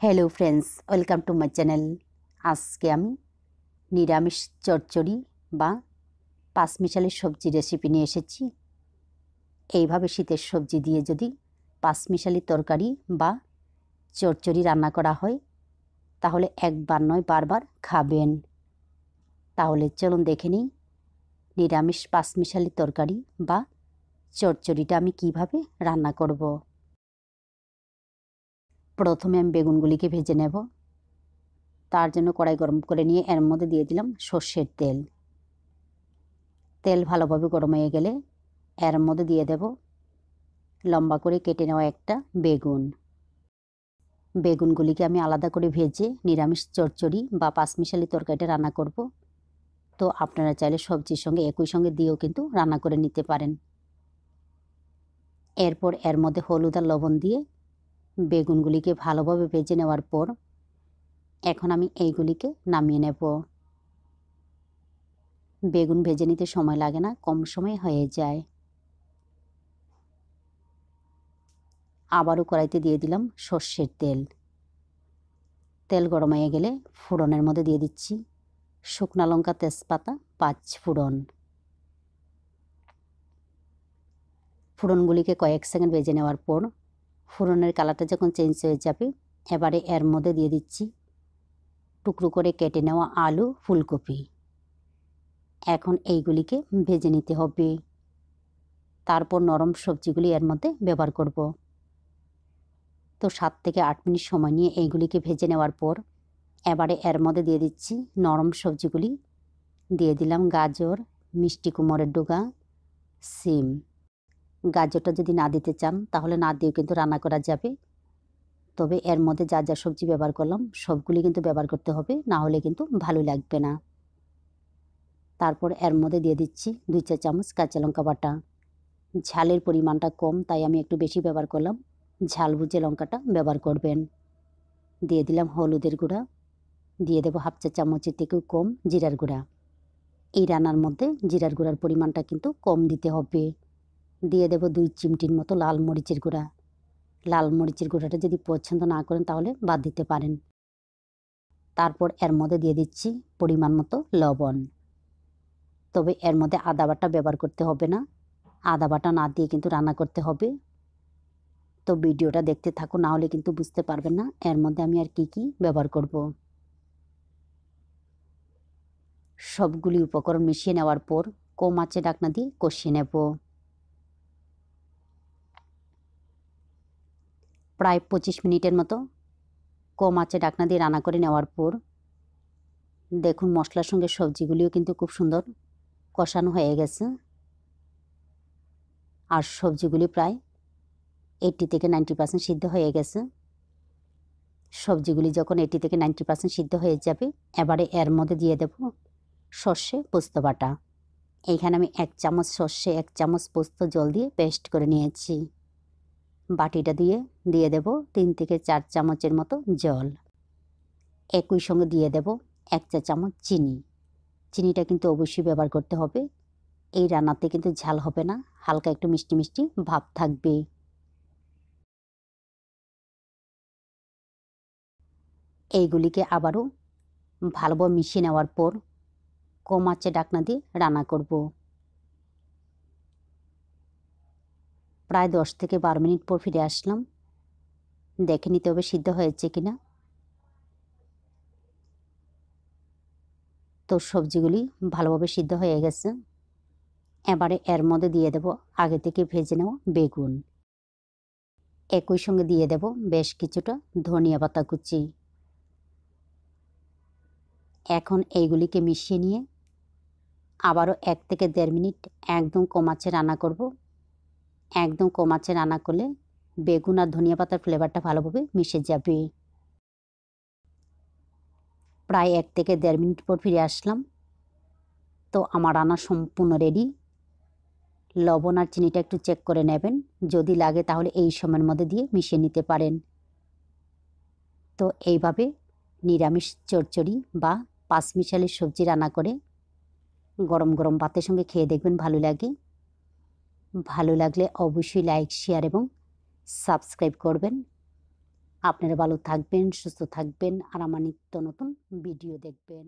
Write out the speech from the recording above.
Hello friends, welcome to my channel. আজকে আমি নিরামিষ চচ্চড়ি বা পাঁচমিশালি সবজি রেসিপি নিয়ে এসেছি। এইভাবে শীতের সবজি দিয়ে যদি পাঁচমিশালি তরকারি বা চচ্চড়ি রান্না করা হয় তাহলে একবার নয় বারবার খাবেন। তাহলে চলুন দেখে নিই নিরামিষ পাঁচমিশালি তরকারি বা চচ্চড়িটা আমি কিভাবে রান্না করব। প্রথমে আমি বেগুনগুলিকে ভেজে নেব। তার জন্য কড়াই গরম করে নিয়ে এর মধ্যে দিয়ে দিলাম সর্ষের তেল। তেল ভালোভাবে গরম হয়ে গেলে এর মধ্যে দিয়ে দেব লম্বা করে কেটে নেওয়া একটা বেগুন। বেগুনগুলিকে আমি আলাদা করে ভেজে নিরামিষ চচ্চড়ি বা পাঁচমিশালি তরকারিটা রান্না করব। তো আপনারা চাইলে সবজির সঙ্গে একই সঙ্গে দিয়েও কিন্তু রান্না করে নিতে পারেন। এরপর এর মধ্যে হলুদ আর লবণ দিয়ে বেগুনগুলিকে ভালোভাবে ভেজে নেওয়ার পর এখন আমি এইগুলিকে নামিয়ে নেব। বেগুন ভেজে নিতে সময় লাগে না, কম সময়ে হয়ে যায়। আবারও কড়াইতে দিয়ে দিলাম সর্ষের তেল। তেল গরম হয়ে গেলে ফোড়নের মধ্যে দিয়ে দিচ্ছি শুকনো লঙ্কা, তেজপাতা, 5 ফোড়ন। ফোড়নগুলিকে কয়েক সেকেন্ড ভেজে নেওয়ার পর ফোড়নের কালারটা যখন চেঞ্জ হয়ে যাবে এবারে এর মধ্যে দিয়ে দিচ্ছি টুকরো করে কেটে নেওয়া আলু, ফুলকপি। এখন এইগুলিকে ভেজে নিতে হবে। তারপর নরম সবজিগুলি এর মধ্যে ব্যবহার করব। তো 7 থেকে 8 মিনিট সময় নিয়ে এইগুলিকে ভেজে নেওয়ার পর এবারে এর মধ্যে দিয়ে দিচ্ছি নরম সবজিগুলি। দিয়ে দিলাম গাজর, মিষ্টি কুমড়ের ডগা, সিম। গাজরটা যদি না দিতে চান তাহলে না দিয়েও কিন্তু রান্না করা যাবে। তবে এর মধ্যে যা যা সবজি ব্যবহার করলাম সবগুলি কিন্তু ব্যবহার করতে হবে, না হলে কিন্তু ভালো লাগবে না। তারপর এর মধ্যে দিয়ে দিচ্ছি 2 চা চামচ কাঁচা লঙ্কা বাটা। ঝালের পরিমাণটা কম তাই আমি একটু বেশি ব্যবহার করলাম, ঝাল বুঝে লঙ্কাটা ব্যবহার করবেন। দিয়ে দিলাম হলুদের গুঁড়া। দিয়ে দেবো 1/2 চা চামচের থেকেও কম জিরার গুঁড়া। এই রান্নার মধ্যে জিরার গুঁড়ার পরিমাণটা কিন্তু কম দিতে হবে। দিয়ে দেব 2 চিমটির মতো লাল মরিচের গুঁড়া। লাল মরিচের গুঁড়াটা যদি পছন্দ না করেন তাহলে বাদ দিতে পারেন। তারপর এর মধ্যে দিয়ে দিচ্ছি পরিমাণ মতো লবণ। তবে এর মধ্যে আদা বাটা ব্যবহার করতে হবে না, আদা বাটা না দিয়ে কিন্তু রান্না করতে হবে। তো ভিডিওটা দেখতে থাকো, না হলে কিন্তু বুঝতে পারবেন না এর মধ্যে আমি আর কি ব্যবহার করব। সবগুলি উপকরণ মিশিয়ে নেওয়ার পর কম আঁচে ঢাকনা দিয়ে কষিয়ে নেব। প্রায় 25 মিনিটের মতো কম আঁচে ঢাকনা দিয়ে রান্না করে নেওয়ার পর দেখুন মশলার সঙ্গে সবজিগুলিও কিন্তু খুব সুন্দর কষানো হয়ে গেছে। আর সবজিগুলি প্রায় 80 থেকে 90% সিদ্ধ হয়ে গেছে। সবজিগুলি যখন 80 থেকে 90% সিদ্ধ হয়ে যাবে এবারে এর মধ্যে দিয়ে দেব সর্ষে পোস্ত বাটা। এইখানে আমি 1 চামচ সর্ষে, 1 চামচ পোস্ত জল দিয়ে পেস্ট করে নিয়েছি। বাটিটা দিয়ে দেব 3 থেকে 4 চামচের মতো জল। একই সঙ্গে দিয়ে দেব 1 চা চামচ চিনি। চিনিটা কিন্তু অবশ্যই ব্যবহার করতে হবে। এই রান্নাতে কিন্তু ঝাল হবে না, হালকা একটু মিষ্টি মিষ্টি ভাব থাকবে। এইগুলিকে আবারও ভালোভাবে মিশিয়ে নেওয়ার পর কম আঁচে ঢাকনা দিয়ে রান্না করব। প্রায় 10 থেকে 12 মিনিট পর ফিরে আসলাম। দেখে নিতে হবে সিদ্ধ হয়েছে কিনা। তো সবজিগুলি ভালোভাবে সিদ্ধ হয়ে গেছে। এবারে এর মধ্যে দিয়ে দেব আগে থেকে ভেজে নেওয়া বেগুন। একই সঙ্গে দিয়ে দেব বেশ কিছুটা ধনিয়া পাতা কুচি। এখন এইগুলিকে মিশিয়ে নিয়ে আবারও 1 থেকে 1.5 মিনিট একদম কম আঁচে রান্না করব। একদম কম আঁচে রান্না করলে বেগুন আর ধনিয়া পাতার ফ্লেভারটা ভালোভাবে মিশে যাবে। প্রায় 1 থেকে 1.5 মিনিট পর ফিরে আসলাম। তো আমার রান্না সম্পূর্ণ রেডি। লবণ আর চিনিটা একটু চেক করে নেবেন, যদি লাগে তাহলে এই সময়ের মধ্যে দিয়ে মিশিয়ে নিতে পারেন। তো এইভাবে নিরামিষ চচ্চড়ি বা পাঁচমিশালি সবজি রান্না করে গরম গরম ভাতের সঙ্গে খেয়ে দেখবেন ভালো লাগে। ভালো লাগলে অবশ্যই লাইক, শেয়ার এবং সাবস্ক্রাইব করবেন। আপনারা ভালো থাকবেন, সুস্থ থাকবেন আর আমার নিত্য নতুন ভিডিও দেখবেন।